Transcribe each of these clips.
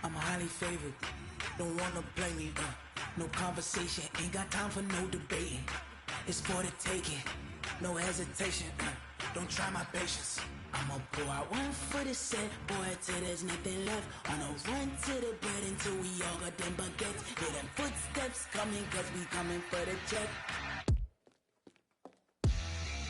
I'm highly favored. Don't wanna play me. No conversation. Ain't got time for no debating. It's for the taking. No hesitation. Don't try my patience. I'ma pour out one for the set, boy, till there's nothing left. On a run to the bread until we all got them baguettes. Hear them footsteps coming, cause we coming for the check.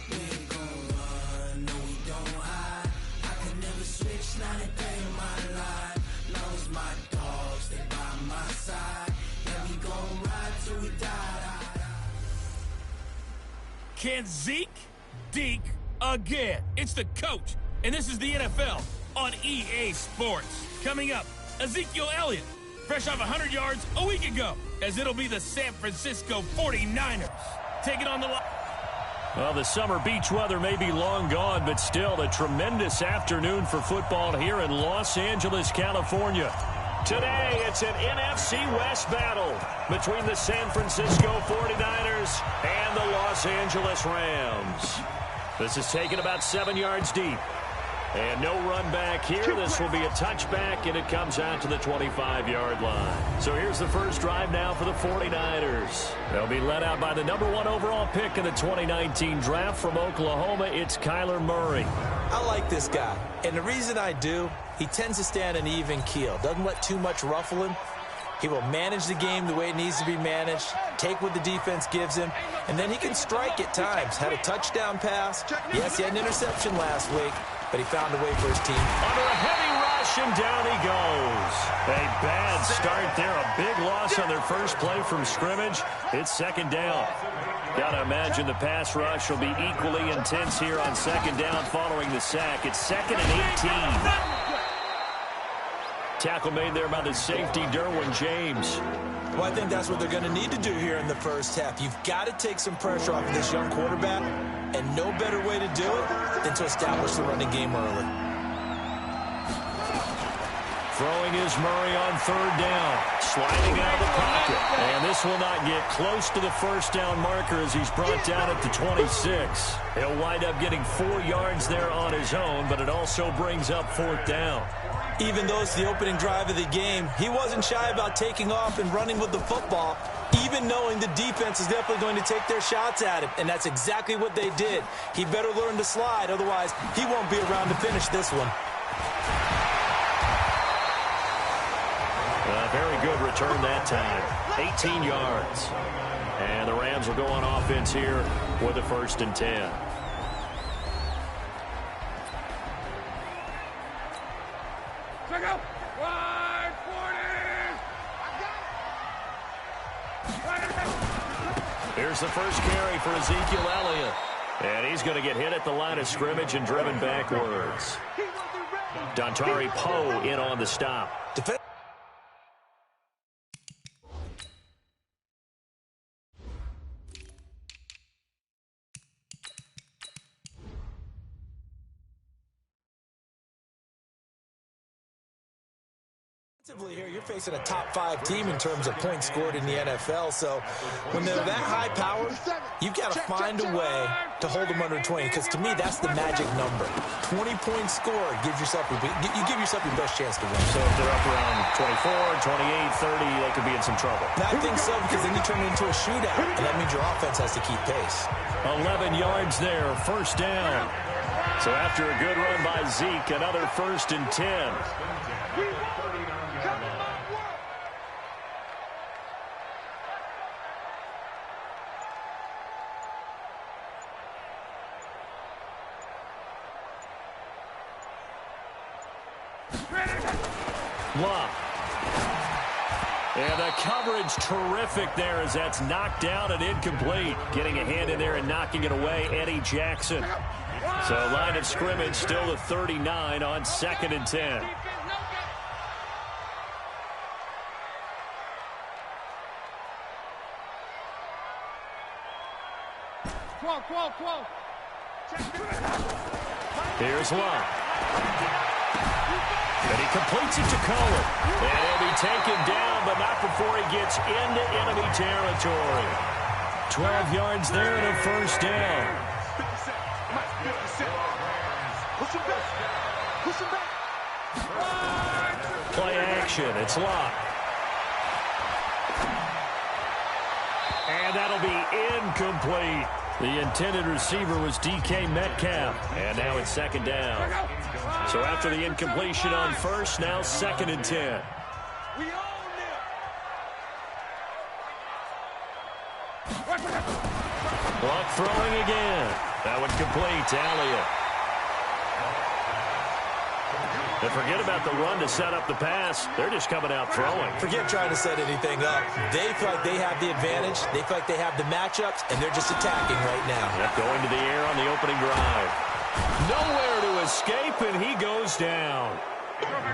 We ain't gon' run, no we don't hide. I can never switch, not a day in my life. Long as my dogs, they by my side. Yeah, we gon' ride till we die. Can Zeke deke again? It's the coach, and this is the NFL on EA Sports. Coming up, Ezekiel Elliott, fresh off 100 yards a week ago, as it'll be the San Francisco 49ers taking on the... Well, the summer beach weather may be long gone, but still a tremendous afternoon for football here in Los Angeles, California. Today, it's an NFC West battle between the San Francisco 49ers and the Los Angeles Rams. This is taken about 7 yards deep. And no run back here. This will be a touchback, and it comes out to the 25-yard line. So here's the first drive now for the 49ers. They'll be led out by the #1 overall pick in the 2019 draft from Oklahoma. It's Kyler Murray. I like this guy, and the reason I do, he tends to stand an even keel. Doesn't let too much ruffle him. He will manage the game the way it needs to be managed, take what the defense gives him, and then he can strike at times. Had a touchdown pass. Yes, he had an interception last week, but he found a way for his team. Under a heavy rush, and down he goes. A bad start there. A big loss on their first play from scrimmage. It's second down. Got to imagine the pass rush will be equally intense here on second down following the sack. It's 2nd and 18. Tackle made there by the safety, Derwin James. Well, I think that's what they're going to need to do here in the first half. You've got to take some pressure off of this young quarterback, and no better way to do it than to establish the running game early. Throwing is Murray on third down. Sliding out of the pocket. And this will not get close to the first down marker as he's brought down at the 26. He'll wind up getting 4 yards there on his own, but it also brings up fourth down. Even though it's the opening drive of the game, he wasn't shy about taking off and running with the football, even knowing the defense is definitely going to take their shots at him, and that's exactly what they did. He better learn to slide, otherwise he won't be around to finish this one. A very good return that time, 18 yards. And the Rams will go on offense here with a 1st and 10. Here's the first carry for Ezekiel Elliott. And he's going to get hit at the line of scrimmage and driven backwards. Dontari Poe in on the stop. Here, you're facing a top 5 team in terms of points scored in the NFL, so when they're that high powered, you've got to find a way to hold them under 20, because to me, that's the magic number. 20 points scored, you give yourself your best chance to win. So if they're up around 24, 28, 30, they could be in some trouble. I think so, because then you turn it into a shootout, and that means your offense has to keep pace. 11 yards there, first down. So after a good run by Zeke, another 1st and 10. Love. And the coverage terrific there as that's knocked down and incomplete. Getting a hand in there and knocking it away, Eddie Jackson. So line of scrimmage still the 39 on 2nd and 10. Here's Love. And he completes it to Cohen. And he'll be taken down, but not before he gets into enemy territory. 12 yards there and a first down. Play action. action. It's locked. And that'll be incomplete. The intended receiver was DK Metcalf. And now it's second down. So after the incompletion on first, now 2nd and 10. Luck throwing again. That one complete to Elliott. And forget about the run to set up the pass. They're just coming out throwing. Forget trying to set anything up. They feel like they have the advantage. They feel like they have the matchups, and they're just attacking right now. Yep, going to the air on the opening drive. Nowhere to escape, and he goes down.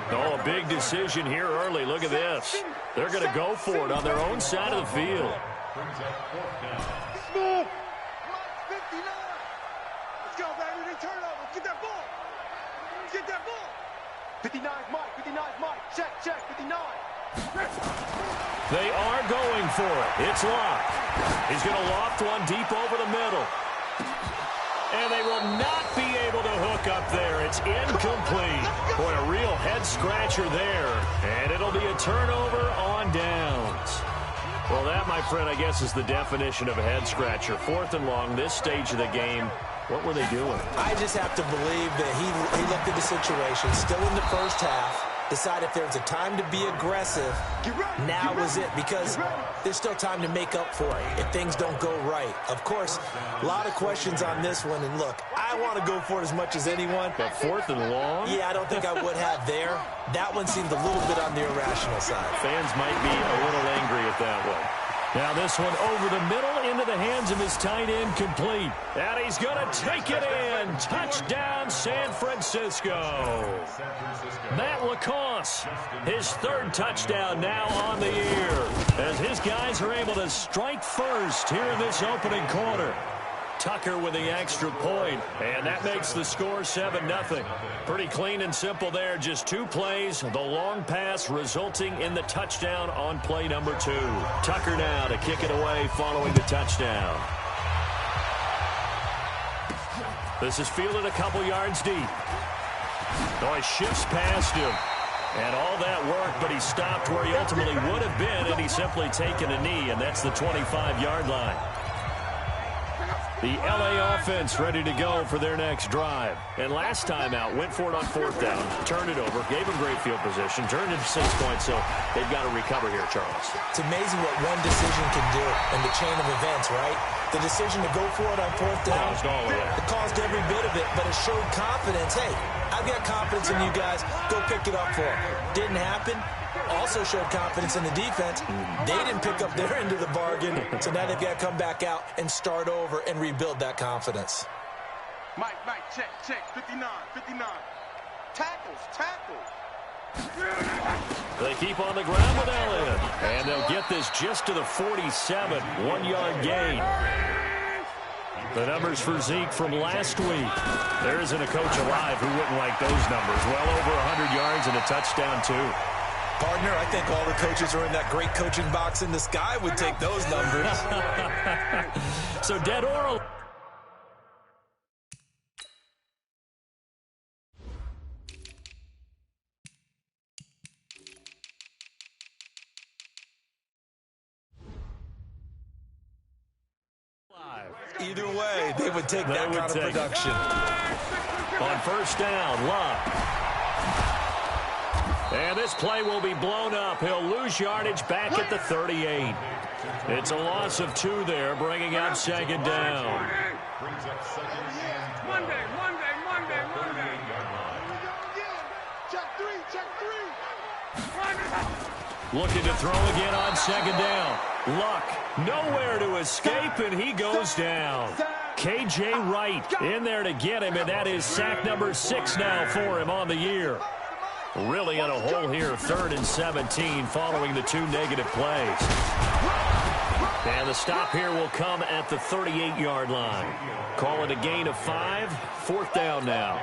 Oh, a big decision here early. Look at this. They're going to go for it on their own side of the field. Let's go, baby. They turn over. Get that ball. Get that ball. 59 Mike. 59 Mike. Check, 59. They are going for it. It's locked. He's going to loft one deep over the middle. And they will not be able to hook up there. It's incomplete. Boy, a real head-scratcher there. And it'll be a turnover on downs. Well, that, my friend, I guess is the definition of a head-scratcher. 4th and long, this stage of the game. What were they doing? I just have to believe that he looked at the situation, still in the first half, decided if there was a time to be aggressive, now was it, because there's still time to make up for it if things don't go right. Of course, a lot of questions on this one, and look, I want to go for it as much as anyone. But 4th and long? Yeah, I don't think I would have there. That one seemed a little bit on the irrational side. Fans might be a little angry at that one. Now this one over the middle into the hands of his tight end, complete. And he's going to take it in. Touchdown, San Francisco. Matt LaCosse, his 3rd touchdown now on the year, as his guys are able to strike first here in this opening quarter. Tucker with the extra point, and that makes the score 7-0. Pretty clean and simple there. Just 2 plays. The long pass resulting in the touchdown on play number 2. Tucker now to kick it away following the touchdown. This is fielded a couple yards deep. Oh, he shifts past him. And all that work, but he stopped where he ultimately would have been, and he's simply taken a knee, and that's the 25-yard line. The LA offense ready to go for their next drive. And last time out, went for it on 4th down, turned it over, gave them great field position, turned it to 6 points, so they've got to recover here, Charles. It's amazing what one decision can do in the chain of events, right? The decision to go for it on 4th down, it caused every bit of it, but it showed confidence. Hey, I've got confidence in you guys. Go pick it up for them. Didn't happen. Also showed confidence in the defense. They didn't pick up their end of the bargain, so now they've got to come back out and start over and rebuild that confidence. Mike, check, 59. Tackles. They keep on the ground with Elliott, and they'll get this just to the 47, 1-yard gain. The numbers for Zeke from last week. There isn't a coach alive who wouldn't like those numbers. Well over 100 yards and a touchdown, too. Partner, I think all the coaches who are in that great coaching box in the sky would take those numbers. So dead or Either way, they would take that kind of production. On 1st down, Luck. And this play will be blown up. He'll lose yardage back at the 38. It's a loss of 2 there, bringing up 2nd down. Monday. Check 3. Looking to throw again on 2nd down. Luck, nowhere to escape, and he goes down. K.J. Wright in there to get him, and that is sack number 6 now for him on the year. Really in a hole here, 3rd and 17 following the 2 negative plays. And the stop here will come at the 38-yard line. Call it a gain of 5, 4th down now.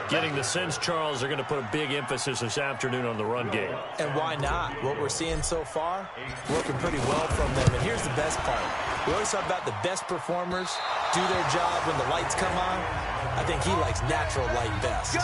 Getting the sense, Charles, they're going to put a big emphasis this afternoon on the run game. And why not? What we're seeing so far, working pretty well from them. And here's the best part. We always talk about the best performers do their job when the lights come on. I think he likes natural light best.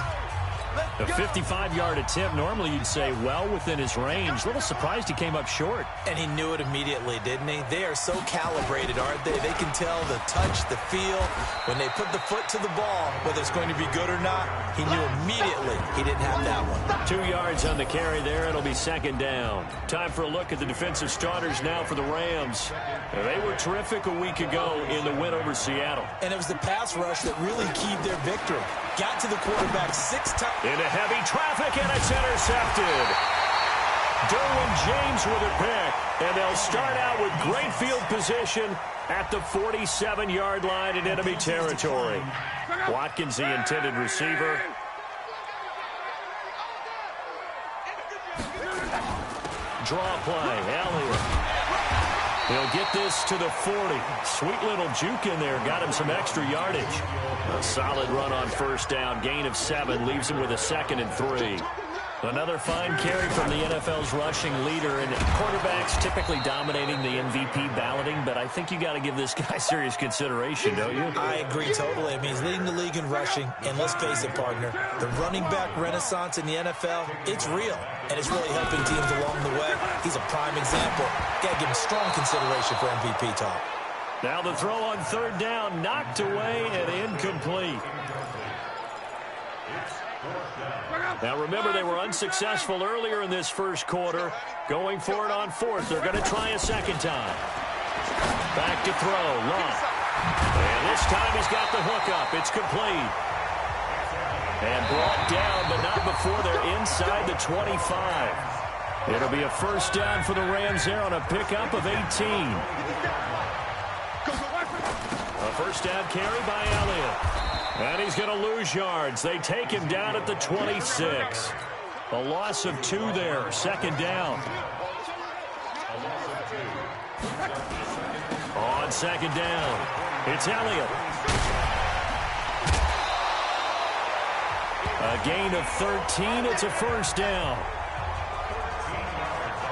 A 55-yard attempt, normally you'd say well within his range. A little surprised he came up short. And he knew it immediately, didn't he? They are so calibrated, aren't they? They can tell the touch, the feel. When they put the foot to the ball, whether it's going to be good or not, he knew immediately he didn't have that one. 2 yards on the carry there. It'll be second down. Time for a look at the defensive starters now for the Rams. They were terrific a week ago in the win over Seattle. And it was the pass rush that really keyed their victory. Got to the quarterback 6 times. Into heavy traffic, and it's intercepted. Derwin James with a pick, and they'll start out with great field position at the 47-yard line in enemy territory. Watkins, the intended receiver. Draw play, Elliott. He'll get this to the 40. Sweet little juke in there. Got him some extra yardage. A solid run on first down. Gain of 7. Leaves him with a 2nd and 3. Another fine carry from the NFL's rushing leader. And quarterbacks typically dominating the MVP balloting. But I think you got to give this guy serious consideration, don't you? I agree totally. I mean, he's leading the league in rushing. And let's face it, partner, the running back renaissance in the NFL, it's real. And it's really helping teams along the way. He's a prime example. Got to give him strong consideration for MVP talk. Now the throw on third down, knocked away and incomplete. Now remember, they were unsuccessful earlier in this first quarter. Going for it on fourth. They're going to try a second time. Back to throw, Love. And this time he's got the hook up. It's complete. And brought down, but not before they're inside the 25. It'll be a first down for the Rams there on a pickup of 18. A first down carry by Elliott. And he's going to lose yards. They take him down at the 26. A loss of 2 there. Second down. On second down, it's Elliott. A gain of 13. It's a first down.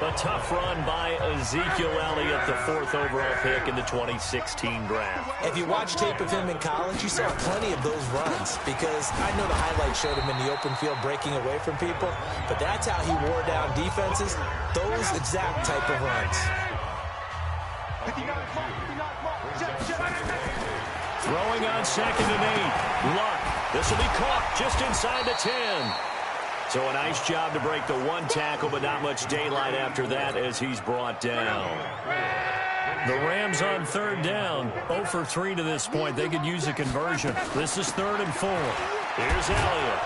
A tough run by Ezekiel Elliott, the 4th overall pick in the 2016 draft. If you watch tape of him in college, you saw plenty of those runs because I know the highlights showed him in the open field breaking away from people, but that's how he wore down defenses, those exact type of runs. Throwing on 2nd and 8. Luck. This will be caught just inside the 10. So a nice job to break the 1 tackle, but not much daylight after that as he's brought down. The Rams on third down, 0 for 3 to this point. They could use a conversion. This is 3rd and 4. Here's Elliott.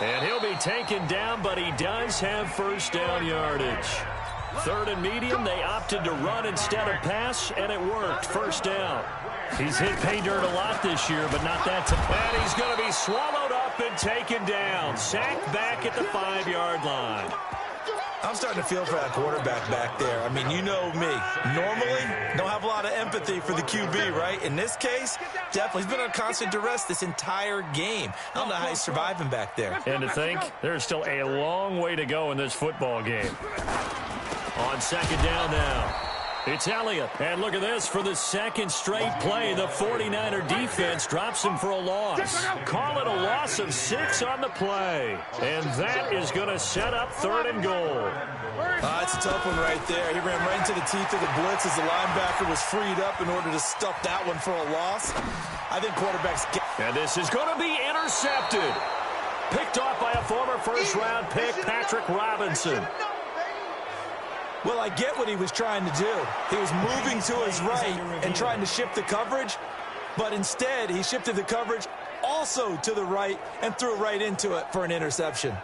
And he'll be taken down, but he does have first down yardage. 3rd and medium, they opted to run instead of pass, and it worked. First down. He's hit pay dirt a lot this year, but not that time. And he's going to be swallowed up and taken down. Sacked back at the 5-yard line. I'm starting to feel for that quarterback back there. I mean, you know me. Normally, don't have a lot of empathy for the QB, right? In this case, definitely. He's been on constant duress this entire game. I don't know how he's surviving back there. And to think, there's still a long way to go in this football game. On second down now. It's Elliott. And look at this. For the 2nd straight play, the 49er defense drops him for a loss. Call it a loss of 6 on the play. And that is going to set up 3rd and goal. It's a tough one right there. He ran right into the teeth of the blitz as the linebacker was freed up in order to stuff that one for a loss. I think quarterbacks get... And this is going to be intercepted. Picked off by a former first-round pick, Patrick Robinson. Well, I get what he was trying to do. He was moving to his right and trying to shift the coverage, but instead he shifted the coverage also to the right and threw right into it for an interception.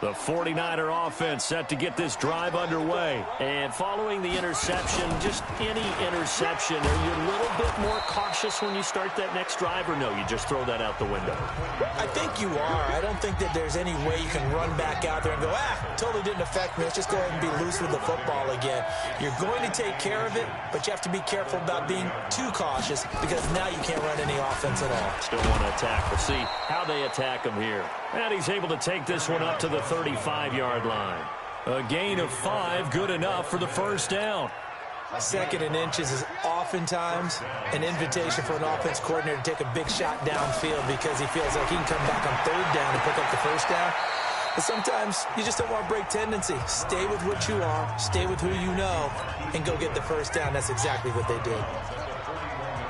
The 49er offense set to get this drive underway. And following the interception, just any interception, are you a little bit more cautious when you start that next drive, or no, you just throw that out the window? I think you are. I don't think that there's any way you can run back out there and go, totally didn't affect me. Let's just go ahead and be loose with the football again. You're going to take care of it, but you have to be careful about being too cautious because now you can't run any offense at all. Still want to attack. We'll see how they attack him here. And he's able to take this one up to the 35-yard line. A gain of 5, good enough for the first down. 2nd and inches is oftentimes an invitation for an offense coordinator to take a big shot downfield because he feels like he can come back on 3rd down and pick up the first down. But sometimes you just don't want to break tendency. Stay with what you are, stay with who you know, and go get the first down. That's exactly what they did.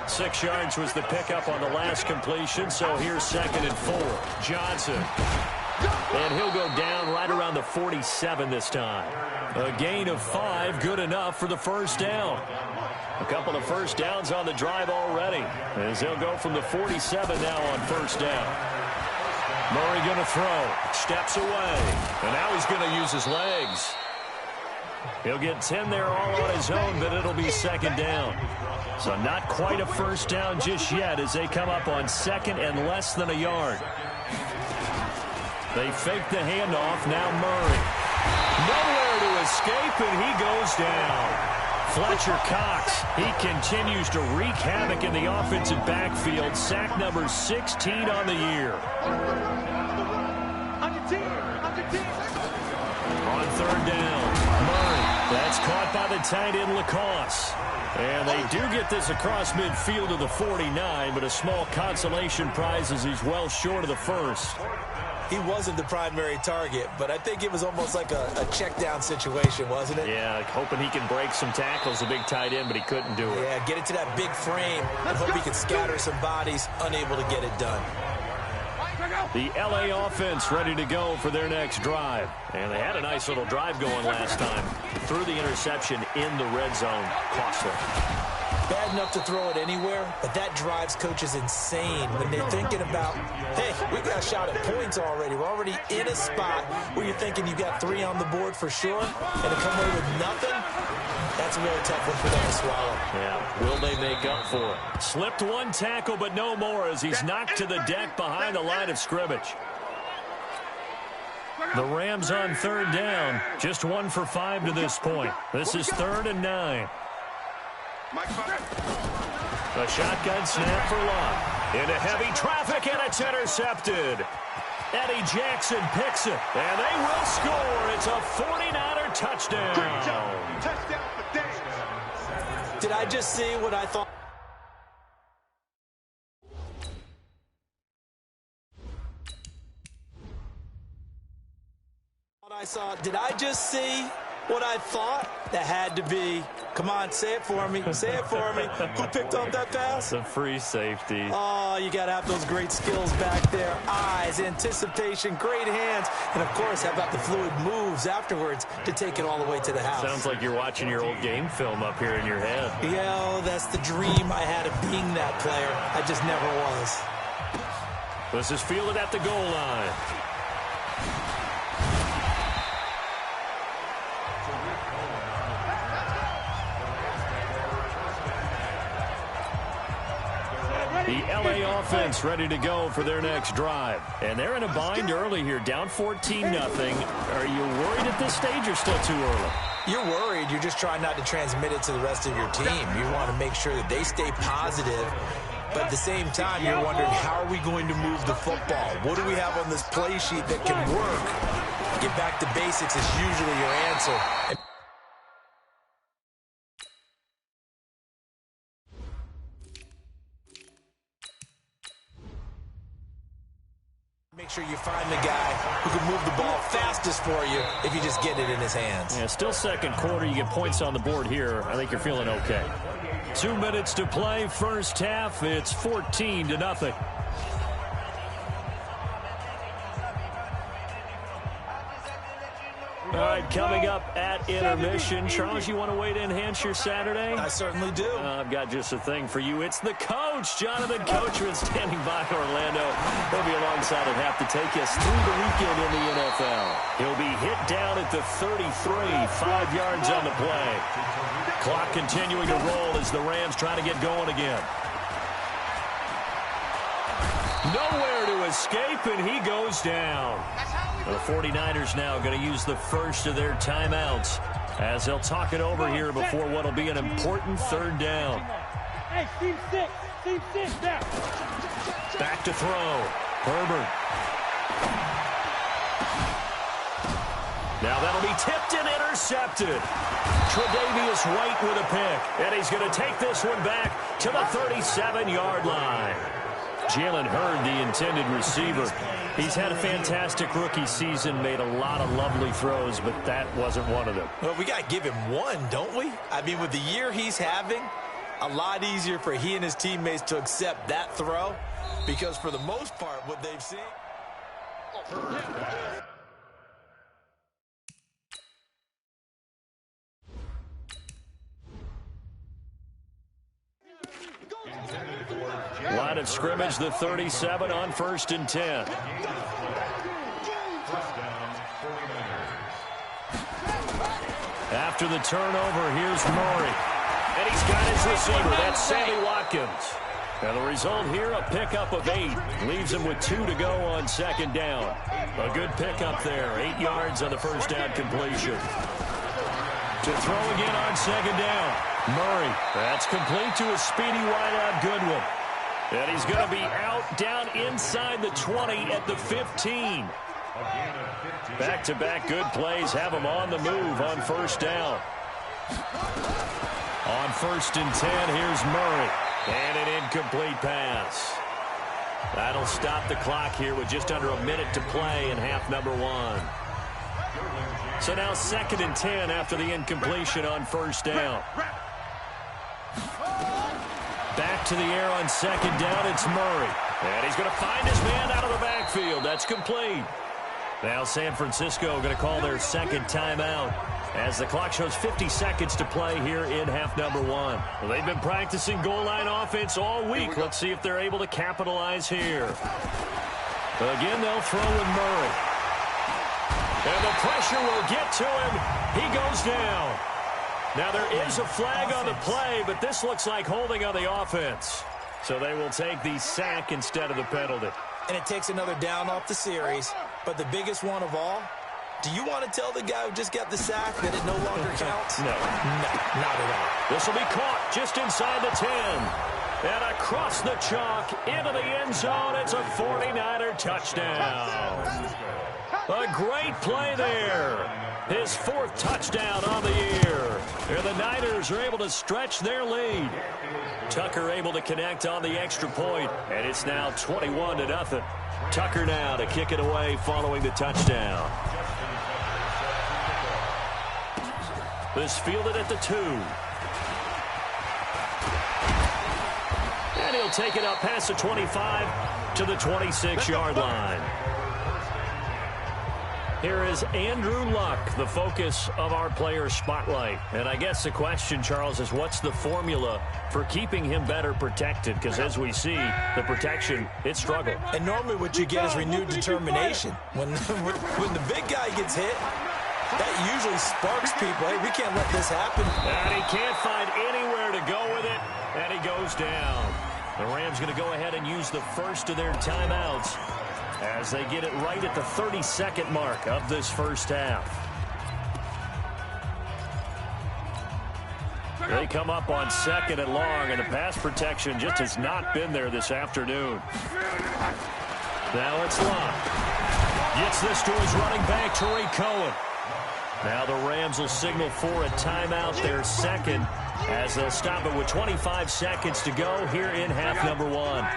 6 yards was the pickup on the last completion, so here's 2nd and 4. Johnson. And he'll go down right around the 47 this time. A gain of 5, good enough for the first down. A couple of first downs on the drive already, as he'll go from the 47 now on first down. Murray going to throw. Steps away. And now he's going to use his legs. He'll get 10 there all on his own, but it'll be 2nd down. So not quite a first down just yet as they come up on 2nd and less than a yard. They fake the handoff. Now Murray. Nowhere to escape, and he goes down. Fletcher Cox, he continues to wreak havoc in the offensive backfield. Sack number 16 on the year. On your team. On 3rd down, Murray. That's caught by the tight end, Lacoste. And they do get this across midfield to the 49, but a small consolation prize as he's well short of the first. He wasn't the primary target, but I think it was almost like a check down situation, wasn't it? Yeah, like hoping he can break some tackles, a big tight end, but he couldn't do it. Yeah, get it to that big frame and hope he can scatter some bodies, unable to get it done. The LA offense ready to go for their next drive. And they had a nice little drive going last time. Threw the interception in the red zone. Costly. Bad enough to throw it anywhere, but that drives coaches insane when they're thinking about, hey, we got a shot at points already. We're already in a spot where you're thinking you got 3 on the board for sure, and to come away with nothing, that's a really tough one for them to swallow. Yeah, will they make up for it? Slipped one tackle, but no more as he's knocked to the deck behind the line of scrimmage. The Rams on 3rd down, just 1 for 5 to this point. This is 3rd and 9. A shotgun snap for Lott. Into heavy traffic, and it's intercepted. Eddie Jackson picks it, and they will score. It's a 49er touchdown. Great job. Touchdown for Dave. Did I just see what I thought? Did I just see what I thought? That had to be. Come on, say it for me. Say it for me. Who picked up that pass? The free safety. Oh, you got to have those great skills back there. Eyes, anticipation, great hands. And, of course, how about the fluid moves afterwards to take it all the way to the house? Sounds like you're watching your old game film up here in your head. Yeah, oh, that's the dream I had of being that player. I just never was. This is fielded at the goal line. The LA offense ready to go for their next drive. And they're in a bind early here, down 14-0. Are you worried at this stage or still too early? You're worried. You're just trying not to transmit it to the rest of your team. You want to make sure that they stay positive. But at the same time, you're wondering, how are we going to move the football? What do we have on this play sheet that can work? Get back to basics is usually your answer. Make sure you find the guy who can move the ball fastest for you if you just get it in his hands. Yeah, still 2nd quarter. You get points on the board here. I think you're feeling okay. 2 minutes to play. First half, it's 14-0. All right, coming up at intermission. Charles, you want to wait to enhance your Saturday? I certainly do. I've got just a thing for you. It's the coach, Jonathan Coachman, standing by Orlando. He'll be alongside at half to take us through the weekend in the NFL. He'll be hit down at the 33, 5 yards on the play. Clock continuing to roll as the Rams try to get going again. Nowhere to escape, and he goes down. The 49ers now going to use the first of their timeouts as they'll talk it over here before what will be an important 3rd down. Hey, Steve 6 now. Back to throw. Herbert. Now that'll be tipped and intercepted. Tre'Davious White with a pick. And he's going to take this one back to the 37-yard line. Jalen Hurd, the intended receiver. He's had a fantastic rookie season, made a lot of lovely throws, but that wasn't one of them. Well, we got to give him one, don't we? I mean, with the year he's having, a lot easier for he and his teammates to accept that throw because for the most part, what they've seen. Line of scrimmage, the 37 on 1st and 10. After the turnover, here's Murray. And he's got his receiver. That's Sammy Watkins. And the result here, a pickup of 8. Leaves him with 2 to go on 2nd down. A good pickup there. 8 yards on the first down completion. To throw again on 2nd down. Murray. That's complete to a speedy wideout Goodwin. And he's going to be out down inside the 20 at the 15. Back-to-back good plays have him on the move on 1st down. On 1st and 10, here's Murray. And an incomplete pass. That'll stop the clock here with just under a minute to play in half number 1. So now 2nd and 10 after the incompletion on 1st down. Back to the air on 2nd down, it's Murray. And he's going to find his man out of the backfield. That's complete. Now San Francisco going to call their 2nd timeout as the clock shows 50 seconds to play here in half number 1. Well, they've been practicing goal line offense all week. Let's see if they're able to capitalize here. Again, they'll throw with Murray. And the pressure will get to him. He goes down. Now there is a flag on the play, but this looks like holding on the offense. So they will take the sack instead of the penalty. And it takes another down off the series. But the biggest one of all, do you want to tell the guy who just got the sack that it no longer counts? No. No, not at all. This will be caught just inside the 10. And across the chalk into the end zone. It's a 49er touchdown. A great play there. His 4th touchdown on the year. And the Niners are able to stretch their lead. Tucker able to connect on the extra point. And it's now 21-0. Tucker now to kick it away following the touchdown. This fielded at the 2. And he'll take it up past the 25 to the 26-yard line. Here is Andrew Luck, the focus of our player spotlight. And I guess the question, Charles, is what's the formula for keeping him better protected? Because as we see, the protection, it struggled. And normally what you get is renewed determination. When the big guy gets hit, that usually sparks people. Hey, we can't let this happen. And he can't find anywhere to go with it, and he goes down. The Rams going to go ahead and use the first of their timeouts as they get it right at the 32nd mark of this first half. They come up on 2nd and long, and the pass protection just has not been there this afternoon. Now it's Luck. Gets this to his running back, Tariq Cohen. Now the Rams will signal for a timeout, their 2nd, as they'll stop it with 25 seconds to go here in half number 1.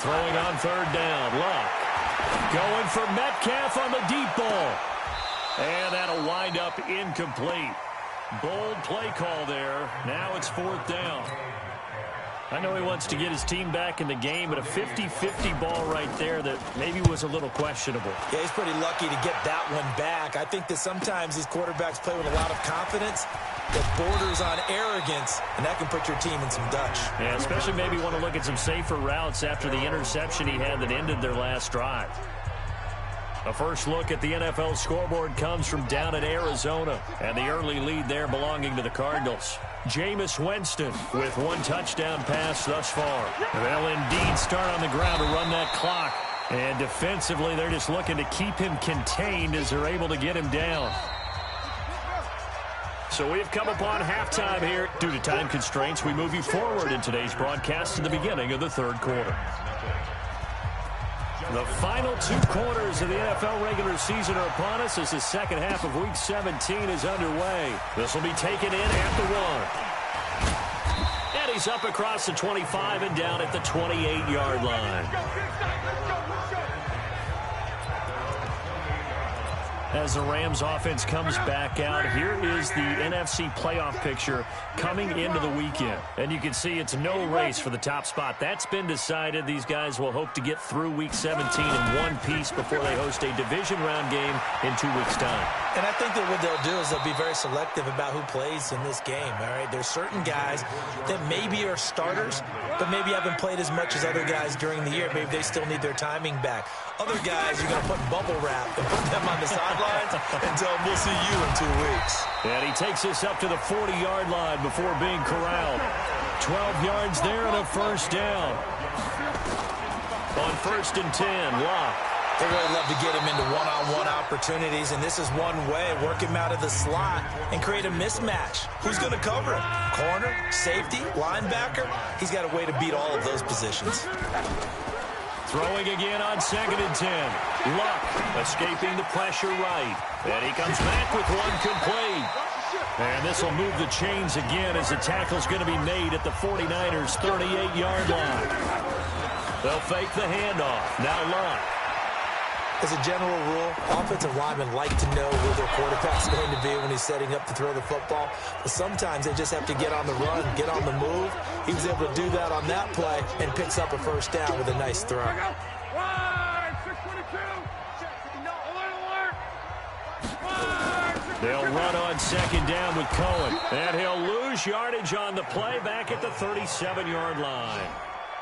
Throwing on 3rd down, Luck. Going for Metcalf on the deep ball. And that'll wind up incomplete. Bold play call there. Now it's 4th down. I know he wants to get his team back in the game, but a 50-50 ball right there that maybe was a little questionable. Yeah, he's pretty lucky to get that one back. I think that sometimes these quarterbacks play with a lot of confidence that borders on arrogance, and that can put your team in some Dutch. Yeah, especially maybe want to look at some safer routes after the interception he had that ended their last drive. A first look at the NFL scoreboard comes from down in Arizona, and the early lead there belonging to the Cardinals. Jameis Winston with 1 touchdown pass thus far. They'll indeed start on the ground to run that clock. And defensively, they're just looking to keep him contained as they're able to get him down. So we have come upon halftime here. Due to time constraints, we move you forward in today's broadcast to the beginning of the third quarter. The final 2 quarters of the NFL regular season are upon us as the second half of Week 17 is underway. This will be taken in at the 1. And he's up across the 25 and down at the 28-yard line. As the Rams offense comes back out, here is the NFC playoff picture coming into the weekend. And you can see it's no race for the top spot. That's been decided. These guys will hope to get through Week 17 in one piece before they host a division round game in 2 weeks' time. And I think that what they'll do is they'll be very selective about who plays in this game, all right? There's certain guys that maybe are starters, but maybe haven't played as much as other guys during the year. Maybe they still need their timing back. Other guys, you're going to put bubble wrap and put them on the sidelines and tell them, we'll see you in 2 weeks. And he takes us up to the 40-yard line before being corralled. 12 yards there and a first down. On 1st and 10, Locke. They really love to get him into one-on-one opportunities, and this is one way, work him out of the slot and create a mismatch. Who's going to cover him? Corner, safety, linebacker? He's got a way to beat all of those positions. Throwing again on 2nd and 10. Luck escaping the pressure right. And he comes back with one complete. And this will move the chains again as the tackle's going to be made at the 49ers' 38-yard line. They'll fake the handoff. Now Luck. As a general rule, offensive linemen like to know where their quarterback's going to be when he's setting up to throw the football. But sometimes they just have to get on the run, get on the move. He was able to do that on that play and picks up a first down with a nice throw. They'll run on 2nd down with Cohen. And he'll lose yardage on the play back at the 37-yard line.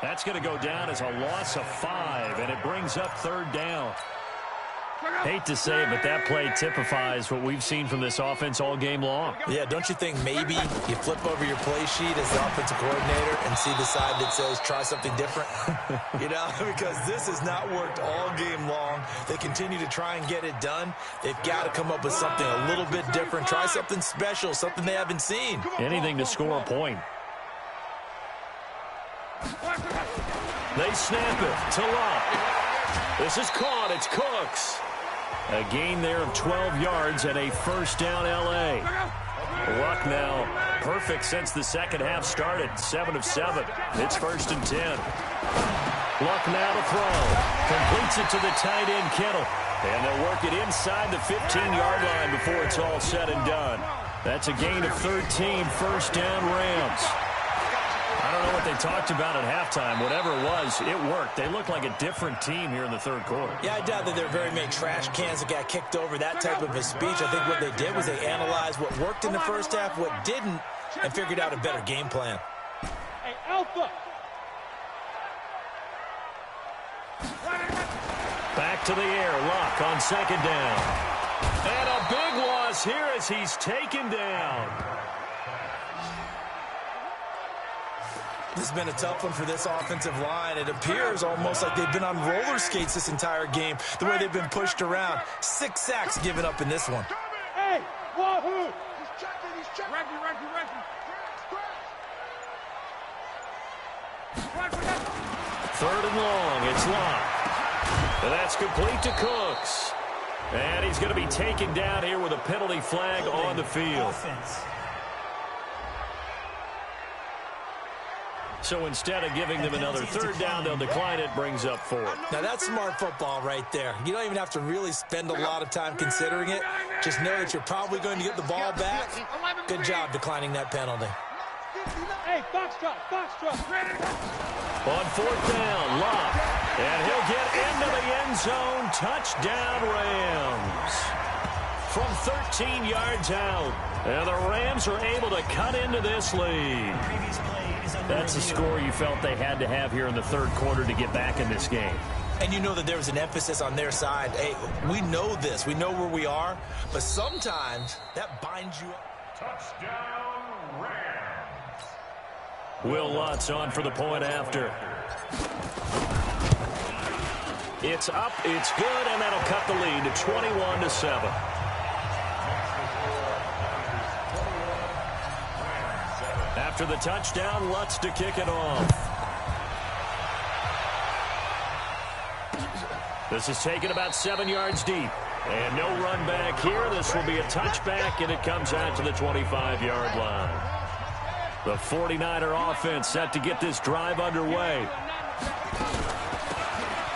That's going to go down as a loss of 5, and it brings up 3rd down. Hate to say it, but that play typifies what we've seen from this offense all game long. Yeah, don't you think maybe you flip over your play sheet as the offensive coordinator and see the side that says try something different? You know, because this has not worked all game long. They continue to try and get it done. They've got to come up with something a little bit different. Try something special, something they haven't seen. Anything to score a point. They snap it to Locke. This is caught. It's Cooks. A gain there of 12 yards and a first down L.A. Luck now perfect since the second half started. 7 of 7. It's 1st and 10. Luck now to throw. Completes it to the tight end Kittle. And they'll work it inside the 15-yard line before it's all said and done. That's a gain of 13. First down Rams. I don't know what they talked about at halftime. Whatever it was, it worked. They look like a different team here in the third quarter. Yeah, I doubt that there are very many trash cans that got kicked over, that type of a speech. I think what they did was they analyzed what worked in the first half, what didn't, and figured out a better game plan. Hey, Alpha! Back to the air. Luck on 2nd down. And a big loss here as he's taken down. This has been a tough one for this offensive line. It appears almost like they've been on roller skates this entire game, the way they've been pushed around. 6 sacks given up in this one. Hey, Wahoo! He's checking, he's checking. Ranky. 3rd and long. It's Locke. And that's complete to Cooks. And he's going to be taken down here with a penalty flag on the field. So instead of giving them another 3rd down, they'll decline it. Brings up 4. Now, that's smart football right there. You don't even have to really spend a lot of time considering it. Just know that you're probably going to get the ball back. Good job declining that penalty. Hey, Foxtrot! On 4th down, Locke. And he'll get into the end zone. Touchdown, Rams. From 13 yards out. And the Rams are able to cut into this lead. That's the score you felt they had to have here in the third quarter to get back in this game. And you know that there was an emphasis on their side. Hey, we know this. We know where we are. But sometimes that binds you up. Touchdown, Rams. Will Lutz on for the point after. It's up, it's good, and that'll cut the lead to 21-7. After the touchdown, Lutz to kick it off. This is taken about 7 yards deep. And no run back here. This will be a touchback, and it comes out to the 25-yard line. The 49er offense set to get this drive underway.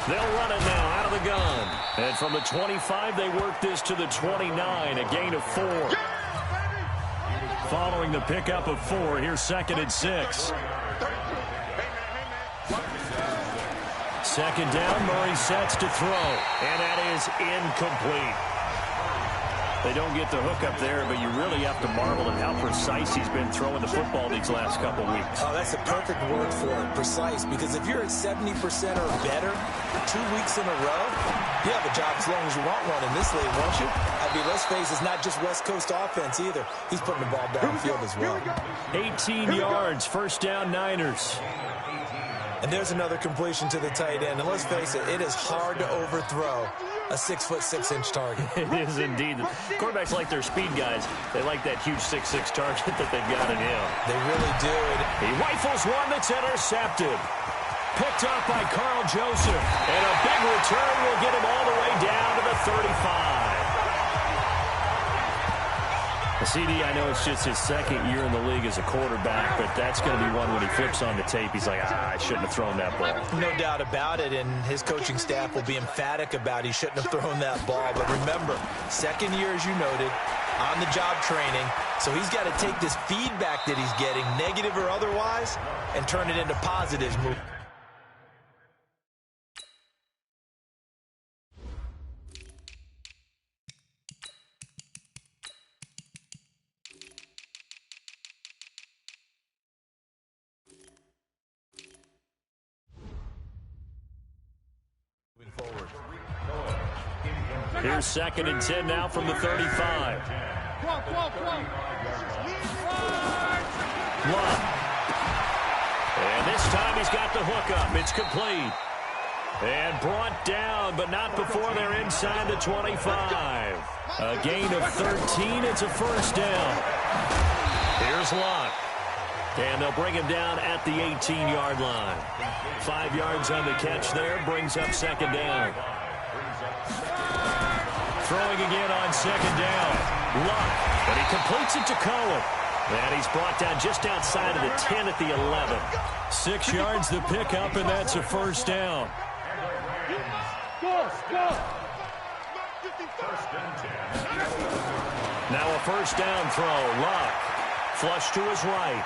They'll run it now out of the gun. And from the 25, they work this to the 29, a gain of 4. Following the pickup of 4, here's 2nd and 6. Second down, Murray sets to throw, and that is incomplete. They don't get the hook up there, but you really have to marvel at how precise he's been throwing the football these last couple weeks. Oh, that's a perfect word for it, precise, because if you're at 70% or better 2 weeks in a row, you have a job as long as you want one in this league, won't you? I mean, let's face it, it's not just West Coast offense either. He's putting the ball downfield as well. 18 yards, first down, Niners. And there's another completion to the tight end. And let's face it, it is hard to overthrow a 6'6" target. It is indeed. Quarterbacks like their speed guys. They like that huge 6'6" target that they've got in him. They really do. He rifles one that's intercepted. Picked up by Carl Joseph. And a big return will get him all the way down to the 35. CD, I know it's just his second year in the league as a quarterback, but that's going to be one when he flips on the tape. He's like, I shouldn't have thrown that ball. No doubt about it, and his coaching staff will be emphatic about he shouldn't have thrown that ball. But remember, second year, as you noted, on-the-job training, so he's got to take this feedback that he's getting, negative or otherwise, and turn it into positives. Here's 2nd and 10 now from the 35. Love. And this time he's got the hook up. It's complete. And brought down, but not before they're inside the 25. A gain of 13. It's a first down. Here's Locke. And they'll bring him down at the 18-yard line. 5 yards on the catch there. Brings up 2nd down. Throwing again on 2nd down. Luck, but he completes it to Cohen. And he's brought down just outside of the 10 at the 11. 6 yards the pickup, and that's a first down. Now a first down throw. Luck, flush to his right.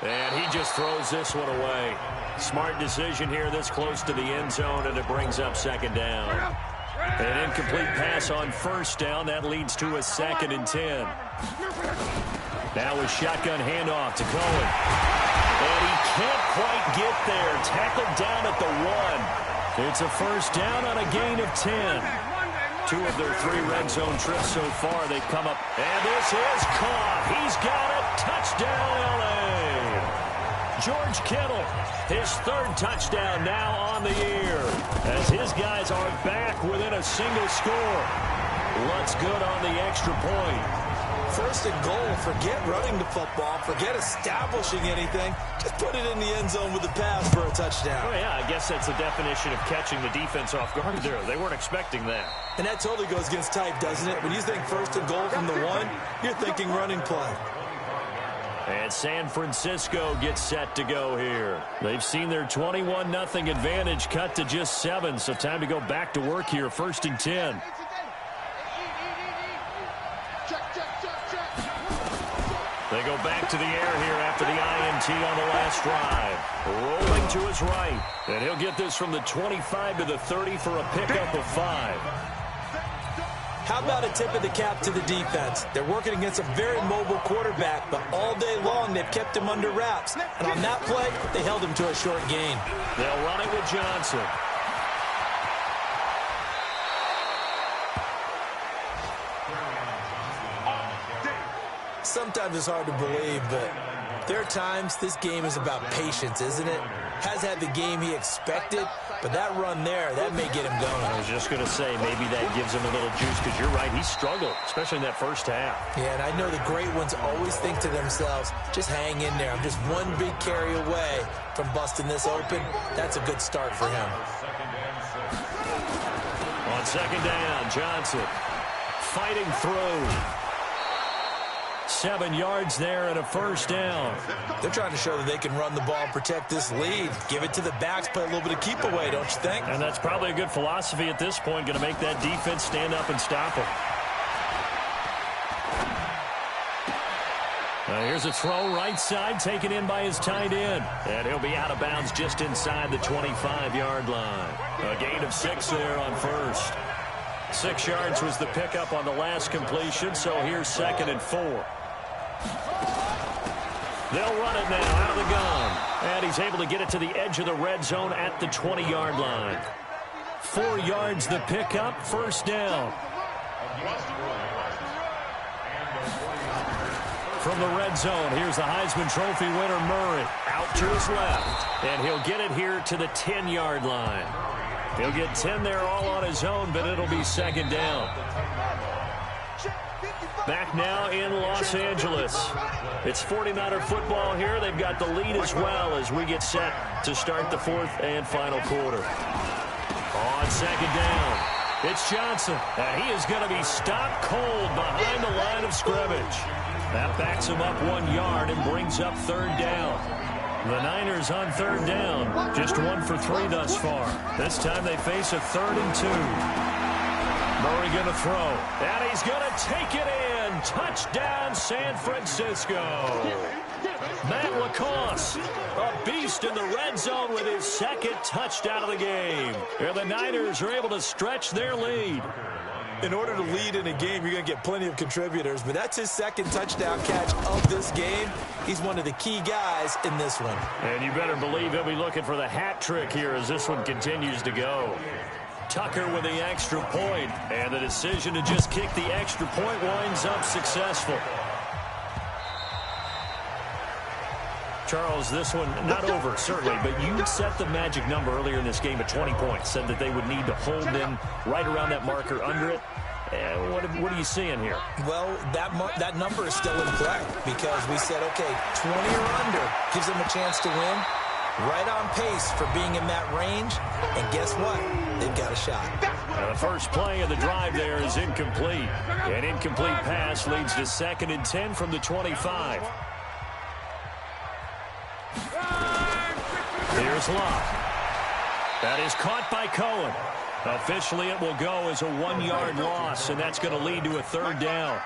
And he just throws this one away. Smart decision here this close to the end zone, and it brings up 2nd down. An incomplete pass on first down. That leads to a 2nd and 10. Now a shotgun handoff to Cohen. And he can't quite get there. Tackled down at the 1. It's a first down on a gain of 10. 2 of their 3 red zone trips so far. They've come up. And this is caught. He's got it. Touchdown, L.A. George Kittle, his 3rd touchdown now on the year, as his guys are back within a single score. Lutz good on the extra point. 1st and goal. Forget running the football. Forget establishing anything. Just put it in the end zone with a pass for a touchdown. Oh, yeah, I guess that's the definition of catching the defense off guard there. They weren't expecting that. And that totally goes against type, doesn't it? When you think 1st and goal from the 1, you're thinking running play. And San Francisco gets set to go here. They've seen their 21-0 advantage cut to just 7, so time to go back to work here. 1st and 10. They go back to the air here after the INT on the last drive. Rolling to his right. And he'll get this from the 25 to the 30 for a pickup of 5. How about a tip of the cap to the defense? They're working against a very mobile quarterback, but all day long they've kept him under wraps. And on that play, they held him to a short gain. They'll run it with Johnson. Sometimes it's hard to believe, but there are times this game is about patience, isn't it? has had the game he expected, but that run there, that may get him going. I was just going to say, maybe that gives him a little juice, because you're right, he struggled, especially in that first half. Yeah, and I know the great ones always think to themselves, just hang in there. I'm just one big carry away from busting this open. That's a good start for him. On second down, Johnson fighting through. 7 yards there and a first down. They're trying to show that they can run the ball and protect this lead. Give it to the backs, play a little bit of keep away, don't you think? And that's probably a good philosophy at this point, going to make that defense stand up and stop them. Here's a throw right side, taken in by his tight end. And he'll be out of bounds just inside the 25-yard line. A gain of 6 there on first. 6 yards was the pickup on the last completion, so here's 2nd and 4. They'll run it now out of the gun. And he's able to get it to the edge of the red zone at the 20-yard line. 4 yards the pickup, first down. From the red zone, here's the Heisman Trophy winner, Murray. Out to his left. And he'll get it here to the 10-yard line. He'll get 10 there all on his own, but it'll be 2nd down. Back now in Los Angeles. It's 49er football here. They've got the lead as well as we get set to start the 4th and final quarter. On 2nd down, it's Johnson. And he is going to be stopped cold behind the line of scrimmage. That backs him up 1 yard and brings up 3rd down. The Niners on 3rd down. Just 1 for 3 thus far. This time they face a 3rd and 2. Murray going to throw. And he's going to take it in. Touchdown, San Francisco. Matt LaCosse, a beast in the red zone with his 2nd touchdown of the game. And the Niners are able to stretch their lead. In order to lead in a game, you're going to get plenty of contributors, but that's his 2nd touchdown catch of this game. He's one of the key guys in this one. And you better believe he'll be looking for the hat trick here as this one continues to go. Tucker with the extra point, and the decision to just kick the extra point winds up successful. Charles, this one not over, certainly, but you set the magic number earlier in this game at 20 points, said that they would need to hold them right around that marker under it. What are you seeing here? Well, that number is still in play because we said, okay, 20 or under gives them a chance to win. Right on pace for being in that range, and guess what? They've got a shot. The first play of the drive there is incomplete. An incomplete pass leads to 2nd and 10 from the 25. Here's Locke. That is caught by Cohen. Officially, it will go as a 1-yard loss, and that's going to lead to a 3rd down.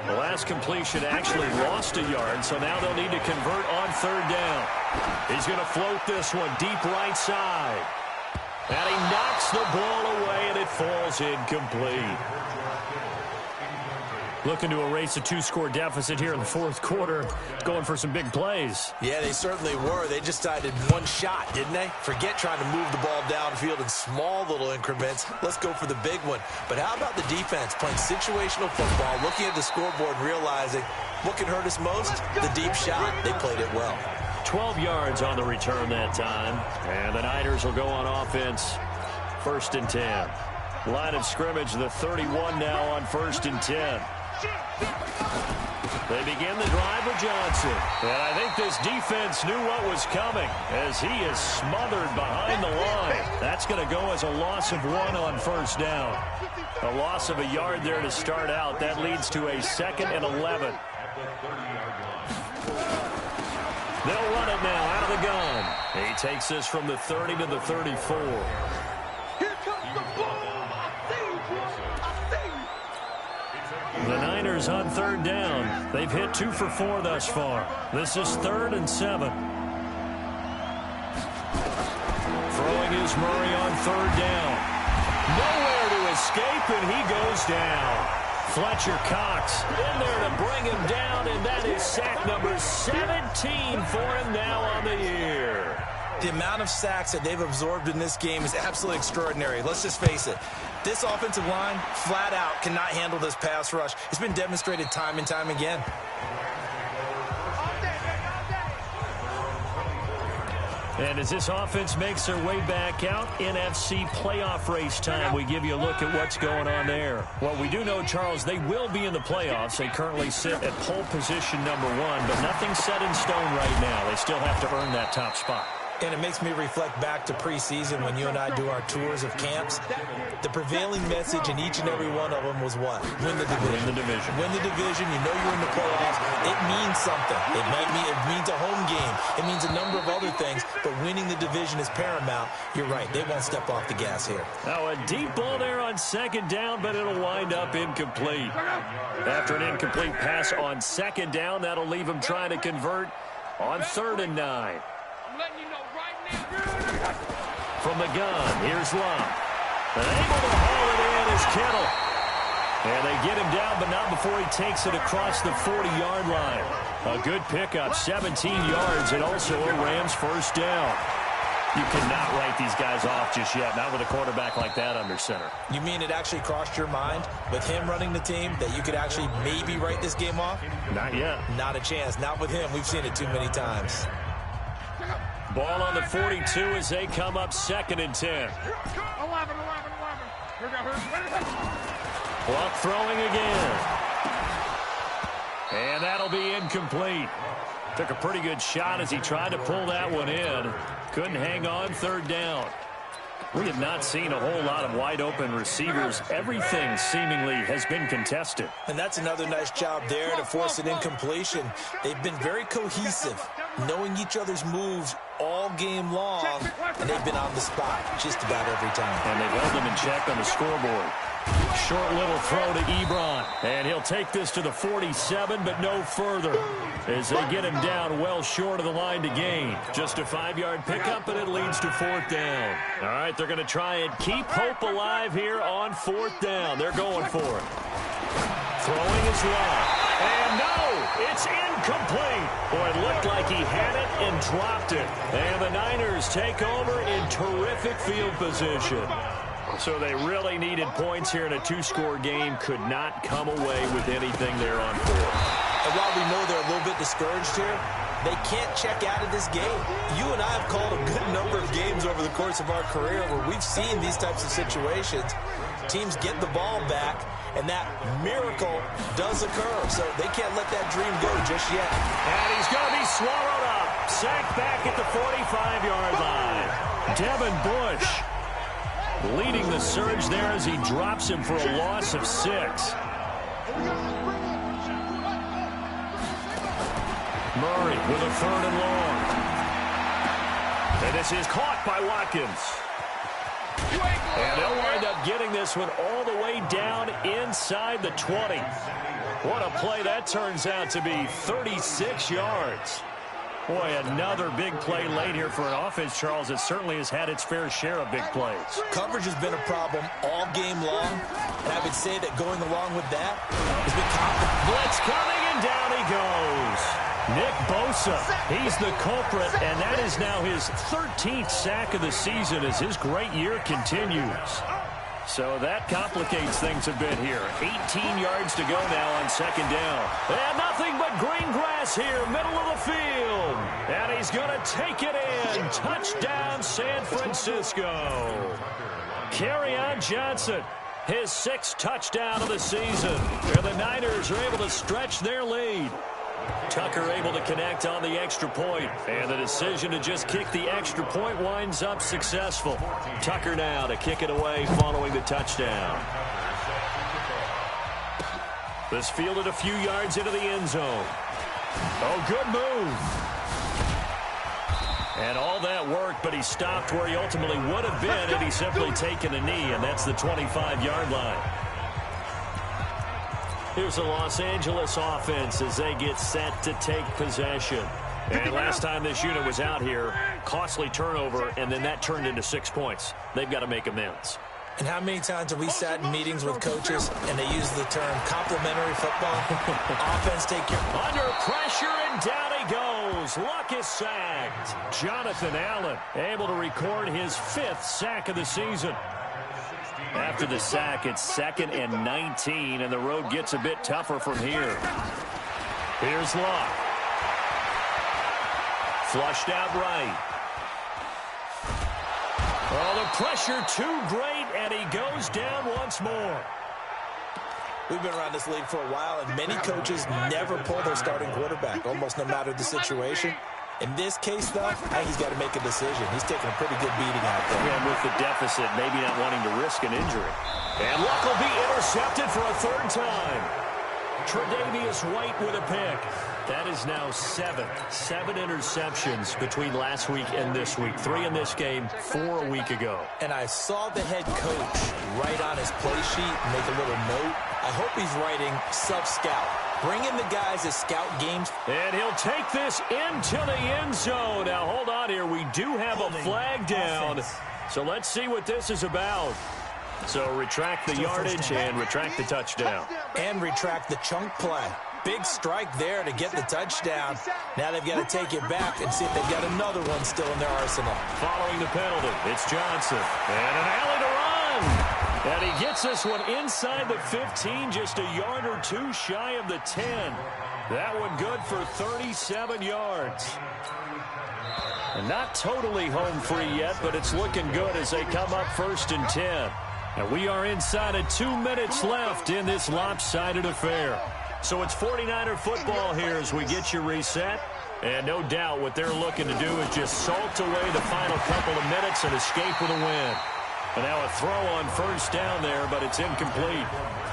The last completion actually lost a yard, so now they'll need to convert on 3rd down. He's going to float this one deep right side. And he knocks the ball away, and it falls incomplete. Looking to erase a 2-score deficit here in the 4th quarter, going for some big plays. Yeah, they certainly were. They just decided one shot, didn't they? Forget trying to move the ball downfield in small little increments. Let's go for the big one. But how about the defense playing situational football, looking at the scoreboard and realizing what can hurt us most? The deep shot. They played it well. 12 yards on the return that time. And the Niners will go on offense. 1st and 10. Line of scrimmage, the 31 now on 1st and 10. They begin the drive with Johnson. And I think this defense knew what was coming as he is smothered behind the line. That's going to go as a loss of 1 on 1st down. A loss of a yard there to start out. That leads to a 2nd and 11. They'll run it now out of the gun. He takes this from the 30 to the 34. The Niners on 3rd down. They've hit 2 for 4 thus far. This is 3rd and 7. Throwing is Murray on 3rd down. Nowhere to escape, and he goes down. Fletcher Cox in there to bring him down, and that is sack number 17 for him now on the year. The amount of sacks that they've absorbed in this game is absolutely extraordinary. Let's just face it. This offensive line, flat out, cannot handle this pass rush. It's been demonstrated time and time again. And as this offense makes their way back out, NFC playoff race time, we give you a look at what's going on there. Well, we do know, Charles, they will be in the playoffs. They currently sit at pole position number 1, but nothing's set in stone right now. They still have to earn that top spot. And it makes me reflect back to preseason when you and I do our tours of camps. The prevailing message in each and every one of them was what? Win the division. Win the division. Win the division. You know you're in the playoffs. It means something. It means a home game. It means a number of other things, but winning the division is paramount. You're right. They won't step off the gas here. Now a deep ball there on second down, but it'll wind up incomplete. After an incomplete pass on second down, that'll leave him trying to convert on 3rd and 9. From the gun, here's Love. And able to haul it in is Kittle. And they get him down, but not before he takes it across the 40-yard line. A good pickup, 17 yards, and also a Rams first down. You cannot write these guys off just yet, not with a quarterback like that under center. You mean it actually crossed your mind with him running the team that you could actually maybe write this game off? Not yet. Not a chance. Not with him. We've seen it too many times. Ball on the 42 as they come up 2nd and 10. Clock throwing again. And that'll be incomplete. Took a pretty good shot as he tried to pull that one in. Couldn't hang on 3rd down. We have not seen a whole lot of wide-open receivers. Everything seemingly has been contested. And that's another nice job there to force an incompletion. They've been very cohesive, knowing each other's moves all game long, and they've been on the spot just about every time. And they've held them in check on the scoreboard. Short little throw to Ebron. And he'll take this to the 47, but no further, as they get him down well short of the line to gain. Just a 5-yard pickup, and it leads to 4th down. All right, they're going to try and keep hope alive here on 4th down. They're going for it. Throwing is Love. And no, it's incomplete. Boy, it looked like he had it and dropped it. And the Niners take over in terrific field position. So they really needed points here in a 2-score game. Could not come away with anything there on 4. And while we know they're a little bit discouraged here, they can't check out of this game. You and I have called a good number of games over the course of our career where we've seen these types of situations. Teams get the ball back, and that miracle does occur. So they can't let that dream go just yet. And he's going to be swallowed up. Sacked back at the 45-yard line. Devin Bush leading the surge there as he drops him for a loss of 6. Murray with a 3rd and long. And this is caught by Watkins. And they'll wind up getting this one all the way down inside the 20. What a play that turns out to be, 36 yards. Boy, another big play late here for an offense, Charles, that certainly has had its fair share of big plays. Coverage has been a problem all game long, and I would say that going along with that has been confidence. Blitz coming, and down he goes. Nick Bosa, he's the culprit, and that is now his 13th sack of the season as his great year continues. So that complicates things a bit here. 18 yards to go now on 2nd down. And nothing but green grass here, middle of the field. And he's going to take it in. Touchdown, San Francisco. Kerryon Johnson, his 6th touchdown of the season. And the Niners are able to stretch their lead. Tucker able to connect on the extra point, and the decision to just kick the extra point winds up successful. Tucker now to kick it away following the touchdown. This fielded a few yards into the end zone. Oh, good move. And all that work, but he stopped where he ultimately would have been had he simply taken a knee, and that's the 25-yard line. Here's the Los Angeles offense as they get set to take possession. And last time this unit was out here, costly turnover, and then that turned into 6 points. They've got to make amends. And how many times have we sat in meetings with coaches and they use the term complementary football? Offense take your... Under pressure, and down he goes. Luck is sacked. Jonathan Allen able to record his 5th sack of the season. After the sack, it's 2nd and 19, and the road gets a bit tougher from here. Here's Luck. Flushed out right. Oh, the pressure too great, and he goes down once more. We've been around this league for a while, and many coaches never pull their starting quarterback, almost no matter the situation. In this case, though, I think he's got to make a decision. He's taking a pretty good beating out there. And with the deficit, maybe not wanting to risk an injury. And Luck will be intercepted for a third time. Tre'Davious White with a pick. That is now 7 interceptions between last week and this week. 3 in this game, 4 a week ago. And I saw the head coach write on his play sheet, make a little note. I hope he's writing sub-scout. Bring in the guys that scout games. And he'll take this into the end zone. Now, hold on here. We do have a flag down. So let's see what this is about. So retract the yardage and retract the touchdown. And retract the chunk play. Big strike there to get the touchdown. Now they've got to take it back and see if they've got another one still in their arsenal. Following the penalty, it's Johnson. And an alley to run. And he gets this one inside the 15, just a yard or two shy of the 10. That one good for 37 yards. And not totally home free yet, but it's looking good as they come up 1st and 10. And we are inside of 2 minutes left in this lopsided affair. So it's 49er football here as we get you reset. And no doubt what they're looking to do is just salt away the final couple of minutes and escape with a win. And now a throw on 1st down there, but it's incomplete.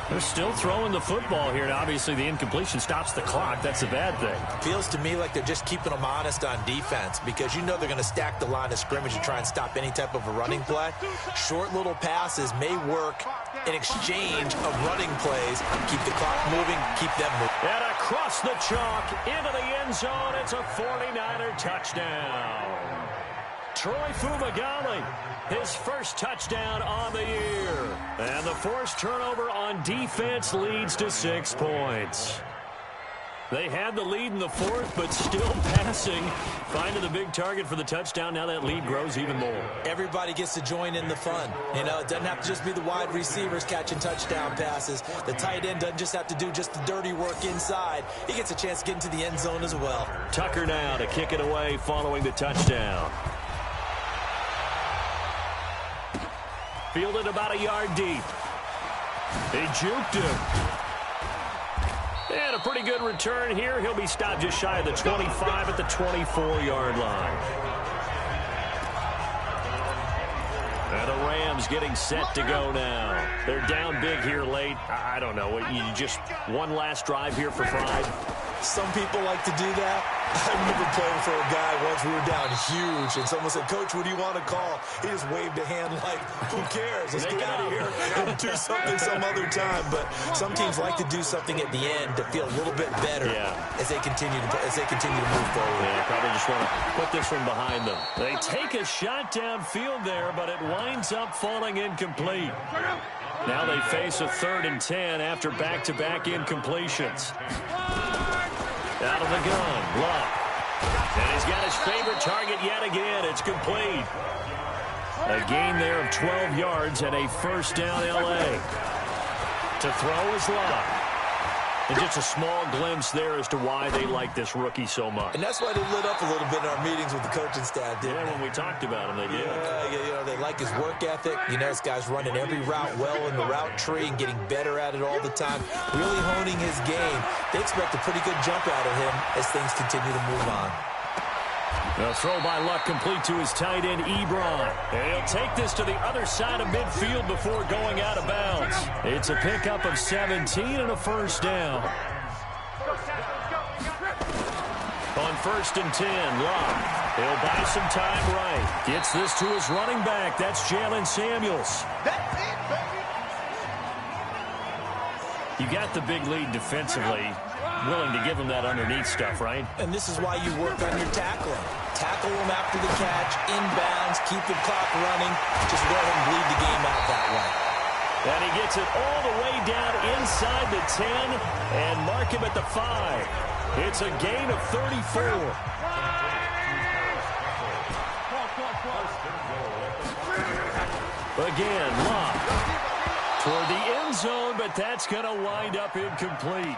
They're still throwing the football here, and obviously the incompletion stops the clock. That's a bad thing. Feels to me like they're just keeping them honest on defense because you know they're going to stack the line of scrimmage and try and stop any type of a running play. Short little passes may work in exchange of running plays. Keep the clock moving, keep them moving. And across the chalk into the end zone, it's a 49er touchdown. Troy Fumagalli, his first touchdown on the year. And the forced turnover on defense leads to 6 points. They had the lead in the 4th, but still passing. Finding the big target for the touchdown. Now that lead grows even more. Everybody gets to join in the fun. You know, it doesn't have to just be the wide receivers catching touchdown passes. The tight end doesn't just have to do just the dirty work inside. He gets a chance to get into the end zone as well. Tucker now to kick it away following the touchdown. Fielded about a yard deep. They juked him. And a pretty good return here. He'll be stopped just shy of the 25 at the 24-yard line. And the Rams getting set to go now. They're down big here late. I don't know. You just one last drive here for Fried. Some people like to do that. I remember playing for a guy once. We were down huge, and someone said, "Coach, what do you want to call?" He just waved a hand like, "Who cares? Let's get out of here and do something some other time." But some teams like to do something at the end to feel a little bit better as they continue to move forward. Yeah, probably just want to put this one behind them. They take a shot downfield there, but it winds up falling incomplete. Now they face a 3rd and 10 after back-to-back incompletions. Out of the gun, Luck. And he's got his favorite target yet again. It's complete. A gain there of 12 yards and a 1st down L.A. To throw is Luck. And just a small glimpse there as to why they like this rookie so much. And that's why they lit up a little bit in our meetings with the coaching staff, didn't they? When we talked about him, they did. Yeah, you know, they like his work ethic. You know, this guy's running every route well in the route tree and getting better at it all the time, really honing his game. They expect a pretty good jump out of him as things continue to move on. A throw by Luck complete to his tight end, Ebron. And he'll take this to the other side of midfield before going out of bounds. It's a pickup of 17 and a 1st down. On 1st and 10, Luck. He'll buy some time right. Gets this to his running back. That's Jalen Samuels. That's it, baby. You got the big lead defensively. Willing to give him that underneath stuff, right? And this is why you work on your tackling. Tackle him after the catch, inbounds, keep the clock running. Just let him bleed the game out that way. And he gets it all the way down inside the 10 and mark him at the 5. It's a gain of 34. Again, Luck. toward the end zone, but that's going to wind up incomplete.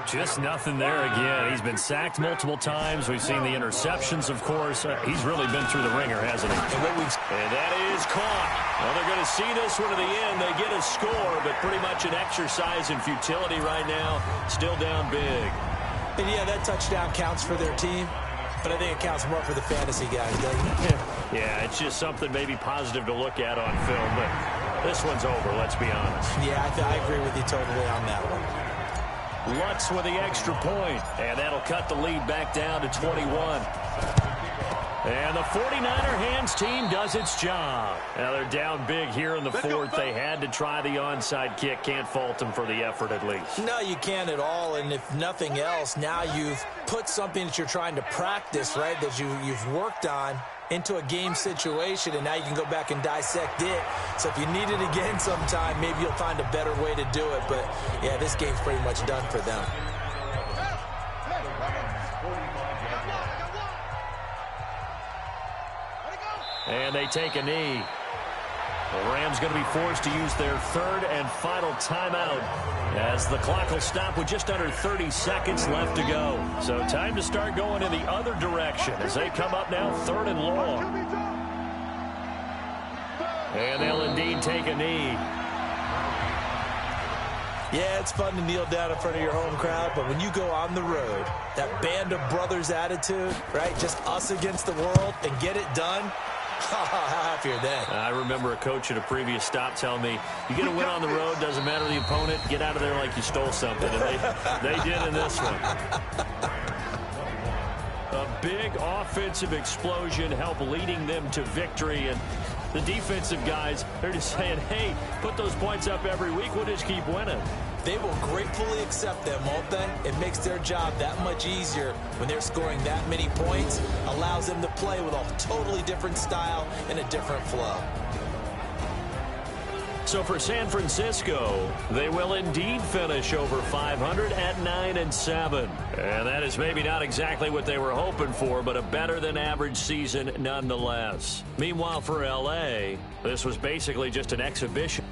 Just nothing there again. He's been sacked multiple times. We've seen the interceptions, of course. He's really been through the ringer, hasn't he? And that is caught. Well, they're going to see this one to the end. They get a score, but pretty much an exercise in futility right now. Still down big. And, yeah, that touchdown counts for their team, but I think it counts more for the fantasy guys, doesn't it? Yeah, it's just something maybe positive to look at on film, but this one's over, let's be honest. Yeah, I agree with you totally on that one. Lutz with the extra point, and that'll cut the lead back down to 21. And the 49er hands team does its job. Now they're down big here in the fourth. They had to try the onside kick. Can't fault them for the effort at least. No, you can't at all. And if nothing else, now you've put something that you're trying to practice, right, that you've worked on into a game situation, and now you can go back and dissect it. So if you need it again sometime, maybe you'll find a better way to do it. But, yeah, this game's pretty much done for them. And they take a knee. The Rams going to be forced to use their third and final timeout as the clock will stop with just under 30 seconds left to go. So time to start going in the other direction as they come up now third and long. And they'll indeed take a knee. Yeah, it's fun to kneel down in front of your home crowd, but when you go on the road, that band of brothers attitude, right, just us against the world and get it done, how happy are they? I remember a coach at a previous stop telling me, you get a win on the road, doesn't matter the opponent, get out of there like you stole something. And they did in this one. A big offensive explosion helped leading them to victory. And the defensive guys, they're just saying, hey, put those points up every week, we'll just keep winning. They will gratefully accept them, won't they? It makes their job that much easier when they're scoring that many points. Allows them to play with a totally different style and a different flow. So for San Francisco, they will indeed finish over 500 at 9-7. And that is maybe not exactly what they were hoping for, but a better than average season nonetheless. Meanwhile for LA, this was basically just an exhibition.